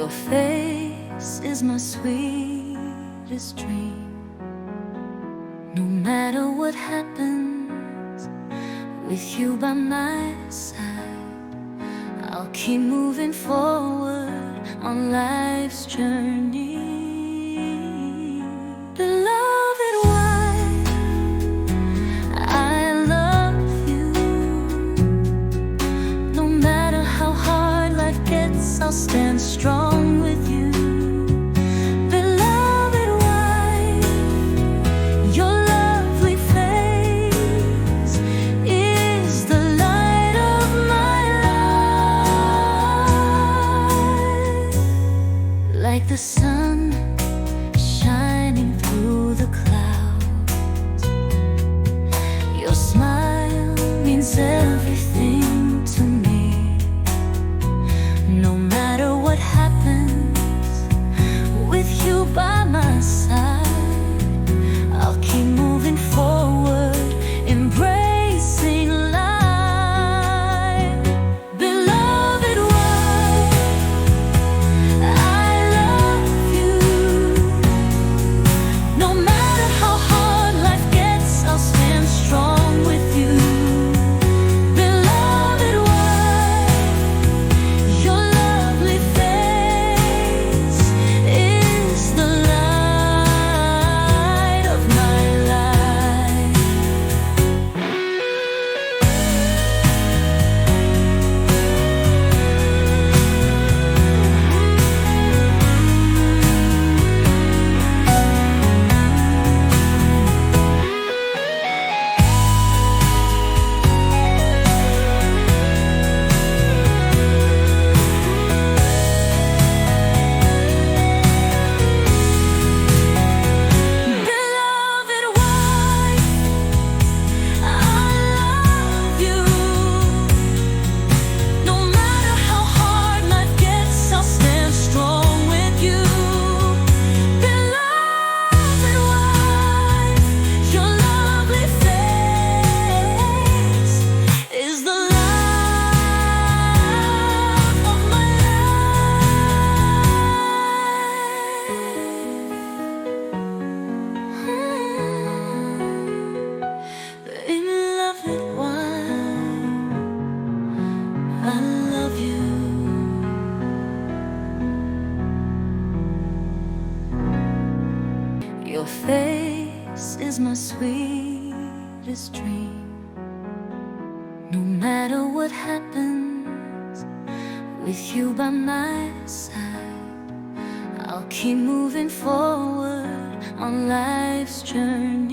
Your face is my sweetest dream. No matter what happens, with you by my side, I'll keep moving forward on life's journey. Beloved wife, I love you. No matter how hard life gets, I'll stand strong with you. Beloved wife, your lovely face is the light of my life. Like the sun shining through the clouds, your smile means everything to me. No matter what happens, with you by my side, I'll keep moving forward, embracing life. Beloved wife, I love you. No matter how hard life gets, I'll stand strong with you. Beloved wife, your lovely face is the light of my life. Beloved wife, I love you. No matter how hard life gets, I'll stand strong with you. Beloved wife, your lovely face is the light of my Beloved wife, I love you. Your face is my sweetest dream. No matter what happens, with you by my side, I'll keep moving forward on life's journey.